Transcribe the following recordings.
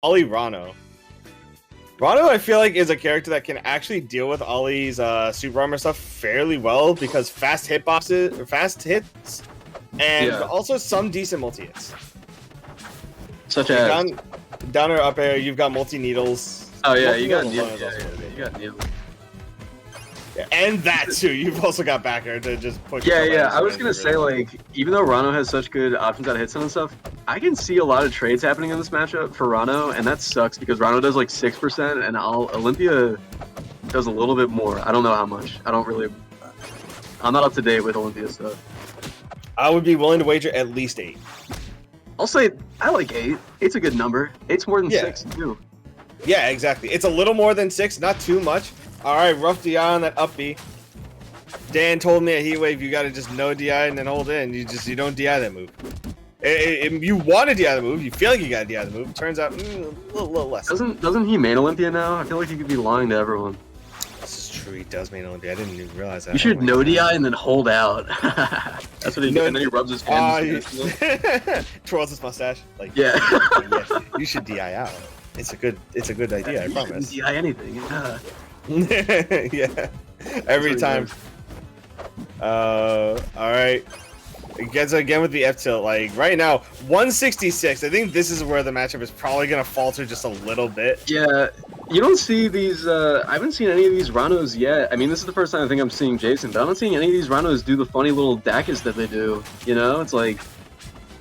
Ollie Ranno. Ranno, I feel like, is a character that can actually deal with Ollie's super armor stuff fairly well because fast hits, and also some decent multi hits. Such as down or up air, you've got multi needles. Oh yeah, you got needles. You got needles. Yeah, and that too. You've also got back air to just push. Yeah. I was gonna say, like, even though Ranno has such good options out of hits and stuff, I can see a lot of trades happening in this matchup for Ranno, and that sucks because Ranno does like 6%, and Olympia does a little bit more. I don't know how much. I'm not up to date with Olympia stuff. I would be willing to wager at least 8. I'll say I like 8. 8's a good number. 8's more than 6 too. Yeah, exactly. It's a little more than 6, not too much. All right, rough DI on that up B. Dan told me at Heat Wave you got to just no DI and then hold in. You don't DI that move. You want to DI the move. You feel like you got to DI the move. Turns out a little less. Doesn't he main Olympia now? I feel like he could be lying to everyone. This is true. He does main Olympia. I didn't even realize that. You should no DI and then hold out. That's what he does. And then he rubs his hands. Twirls his mustache. Like yeah. You should DI out. It's a good idea. I promise. DI anything. Yeah. Every time. All right. It gets again with the F tilt. Like right now, 166. I think this is where the matchup is probably gonna falter just a little bit. Yeah. You don't see these. I haven't seen any of these Rannos yet. I mean, this is the first time I think I'm seeing Jayson, but I'm not seeing any of these Rannos do the funny little Dacus that they do. You know, it's like.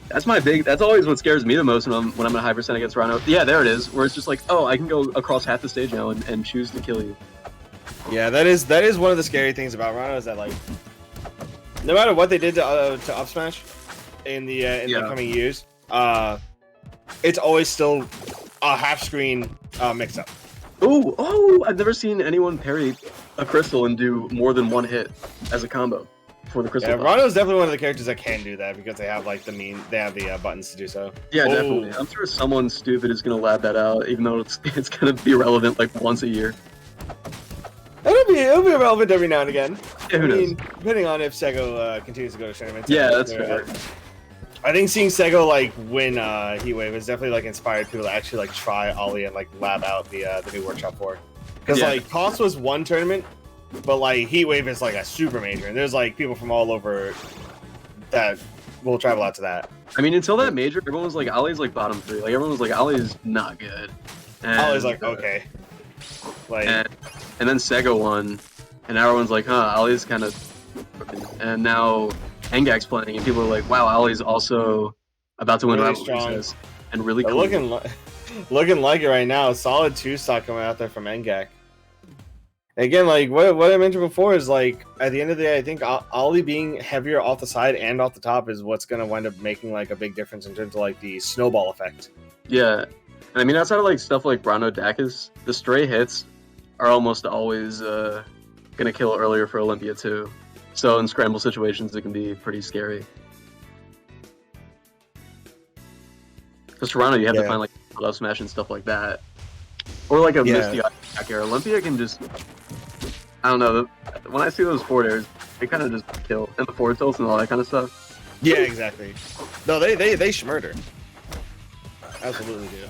That's always what scares me the most when I'm in a high percent against Ranno. Yeah, there it is. Where it's just like, oh, I can go across half the stage now and choose to kill you. Yeah, that is one of the scary things about Ranno is that like, no matter what they did to up smash in the coming years, it's always still a half screen mix up. Oh! I've never seen anyone parry a crystal and do more than one hit as a combo. For the crystal. Yeah, Ranno is definitely one of the characters that can do that because they have like the buttons to do so. Yeah, definitely. I'm sure someone stupid is gonna lab that out, even though it's gonna be relevant like once a year. It'll be relevant every now and again. Yeah, who knows? Depending on if Sego continues to go to tournaments. Yeah, that's fair. I think seeing Sego like win Heat Wave has definitely like inspired people to actually like try Ollie and like lab out the new workshop for. Because like Cost was one tournament. But like Heat Wave is like a super major, and there's like people from all over that will travel out to that. I mean, until that major, everyone was like, Ollie's like bottom 3. Like everyone was like, Ollie's not good. And, Ollie's like okay. Like and then Sega won, and everyone's like, huh, Ollie's kind of. And now Ngak's playing, and people are like, wow, Ollie's also about to win really strong and really cool. Looking like it right now. Solid 2-stock coming out there from Ngak. Again, like what I mentioned before is like at the end of the day, I think Ollie being heavier off the side and off the top is what's gonna wind up making like a big difference in terms of like the snowball effect. Yeah, and I mean outside of like stuff like Ranno Dacus, the stray hits are almost always gonna kill earlier for Olympia too. So in scramble situations, it can be pretty scary. Because for Ranno, you have to find like love smash and stuff like that, or like a misty back air. Olympia can just. I don't know. When I see those forward airs, they kind of just kill, and the forward tilts and all that kind of stuff. Yeah, exactly. No, they schmurder. Absolutely do.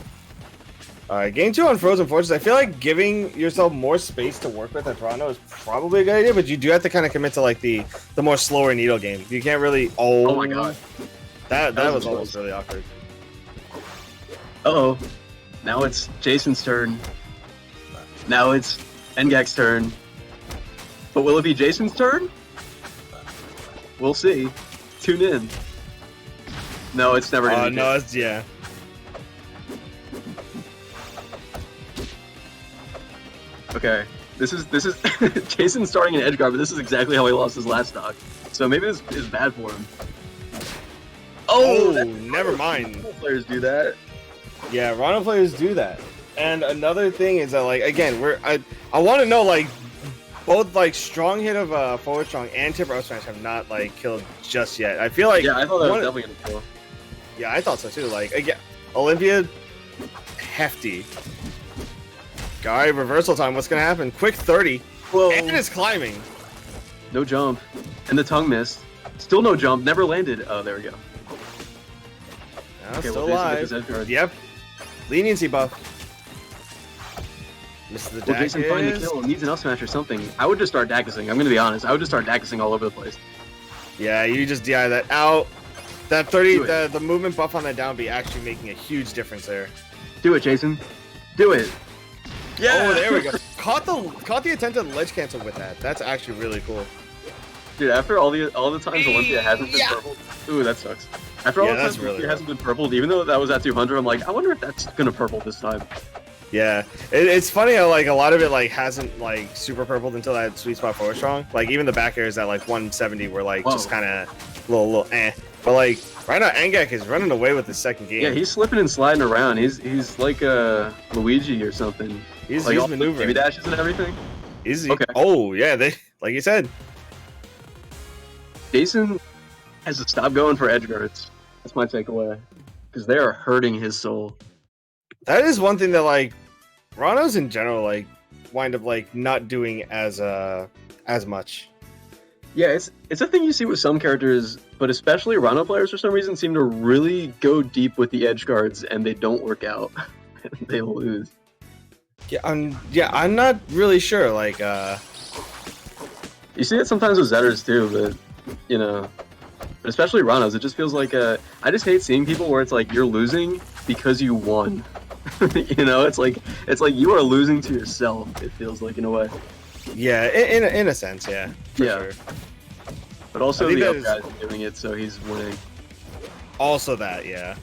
All right, game 2 on Frozen Fortress. I feel like giving yourself more space to work with at Ranno is probably a good idea, but you do have to kind of commit to like the more slower needle game. You can't really. Oh my god, that was almost really awkward. Uh-oh. Now it's Jayson's turn. Now it's Ngak's turn. But will it be Jayson's turn? We'll see. Tune in. No, it's never gonna be. No, it's yeah. Okay. This is Jayson starting an edge guard, but this is exactly how he lost his last stock. So maybe this is bad for him. Oh, never mind. Players do that. Yeah, Ranno players do that. And another thing is that like again, I want to know like both like strong hit of forward strong and tip up smash have not like killed just yet. I feel like I thought that was definitely gonna kill. Yeah, I thought so too. Like again, Olympia, hefty. Guy reversal time. What's gonna happen? Quick 30. Whoa. And it's climbing. No jump, and the tongue missed. Still no jump. Never landed. Oh, there we go. Okay, still alive. Yep. Leniency buff. Mr. the Well, Jayson finds the kill, needs an up smash or something. I would just start Dakising. I'm gonna be honest. I would just start Dakising all over the place. Yeah, you just DI that out. That 30, the movement buff on that down B actually making a huge difference there. Do it, Jayson. Do it. Yeah. Oh, there we go. Caught the attempted ledge cancel with that. That's actually really cool. Dude, after all the times Olympia hasn't been purpled. Ooh, that sucks. After all the times Olympia hasn't been purpled, even though that was at 200, I'm like, I wonder if that's gonna purple this time. Yeah, it's funny how like a lot of it like hasn't like super purpled until that sweet spot forward strong. Like even the back airs at like 170 were like just kind of little eh. But like right now, Ngak is running away with his second game. Yeah, he's slipping and sliding around. He's like a Luigi or something. He's maneuvering. Baby dashes and everything. Okay. Oh yeah, they like you said. Jayson has to stop going for edge guards. That's my takeaway, because they are hurting his soul. That is one thing that like Ranno's in general like wind up like not doing as much. Yeah, it's a thing you see with some characters, but especially Ranno players for some reason seem to really go deep with the edge guards and they don't work out. They lose. Yeah, I'm not really sure. Like you see it sometimes with Zetters too, but you know, but especially Ranno's, it just feels like I just hate seeing people where it's like you're losing because you won. You know, it's like you are losing to yourself. It feels like in a way. Yeah, in a sense, yeah. For sure. But also the other guy's doing it, so he's winning. Also that, yeah.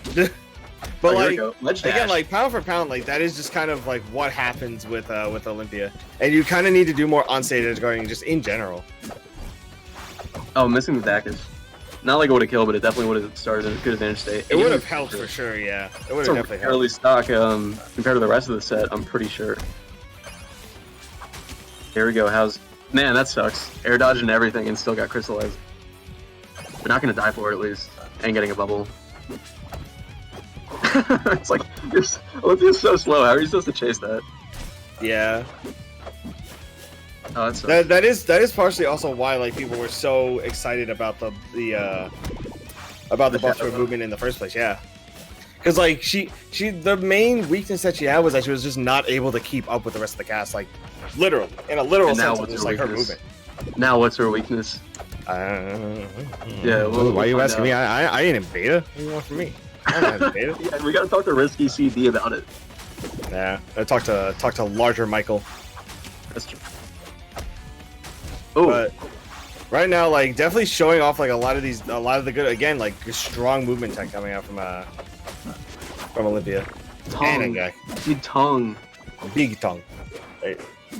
But like again, like pound for pound, like that is just kind of like what happens with Olympia, and you kind of need to do more on-stage edge guarding just in general. Oh, missing the Dakus. Not like it would have killed, but it definitely would have started in a good advantage state. It would have helped for sure, yeah. It would have definitely helped. Early stock compared to the rest of the set, I'm pretty sure. Here we go. Man, that sucks. Air dodge and everything, and still got crystallized. They're not gonna die for it at least, and getting a bubble. It's like Olympia's so slow. How are you supposed to chase that? Yeah. Oh, that is partially also why like people were so excited about the buff to movement in the first place. Yeah, because like she the main weakness that she had was that she was just not able to keep up with the rest of the cast. Like literally, in a literal sense, it was like her movement. Now what's her weakness? Yeah. Well, why are you asking me? I ain't in beta. What do you want from me? I'm not in beta. Yeah, we gotta talk to Risky CD about it. Yeah, I talk to larger Michael. That's true. Oh, but right now, like definitely showing off like a lot of the good again, like strong movement tech coming out from Olympia. Tongue. Big tongue.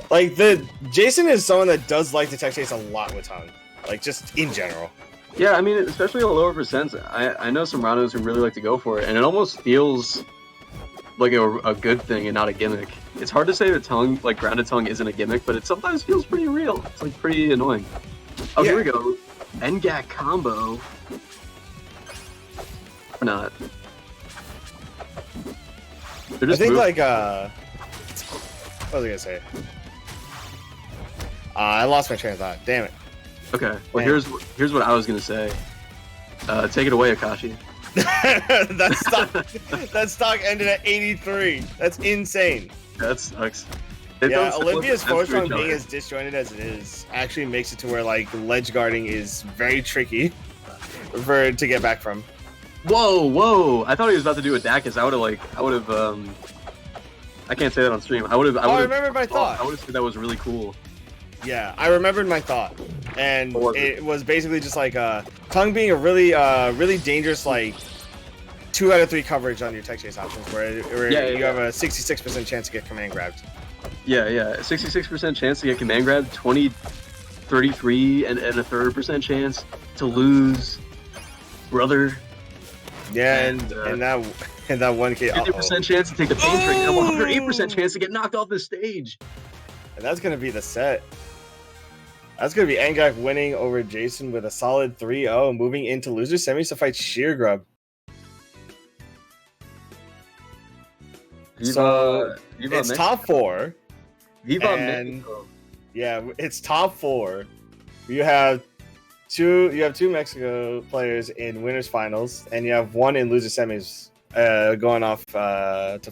Like the Jayson is someone that does like to tech chase a lot with tongue, like just in general. Yeah, I mean, especially on the lower percents. I know some Rannos who really like to go for it, and it almost feels like a good thing and not a gimmick. It's hard to say that tongue, like grounded tongue, isn't a gimmick, but it sometimes feels pretty real. It's like pretty annoying. Oh, Here we go. Ngak combo. Or not. I think like what was I gonna say? I lost my train of thought. Damn it. Okay. Well, here's what I was gonna say. Take it away, Akashi. that stock ended at 83. That's insane. That sucks. Yeah, Olympia's forward strong being as disjointed as it is actually makes it to where like ledge guarding is very tricky to get back from. Whoa! I thought he was about to do a Dakus. I would have. I can't say that on stream. I remembered my thought. I would have said that was really cool. Yeah, I remembered my thought, and it was basically just like tongue being a really dangerous like 2 out of 3 coverage on your tech chase options, where you have a 66% chance to get command grabbed. Yeah, 66% chance to get command grabbed, 33 and a third % chance to lose, brother. Yeah, and that 1K 50% chance to take the pain train, and 108% chance to get knocked off the stage. And that's gonna be the set. That's gonna be Ngak winning over Jayson with a solid 3-0, moving into loser semis to fight Sheer Grub. So it's top 4. And yeah, it's top 4. You have two Mexico players in winners finals, and you have one in loser semis going off to fight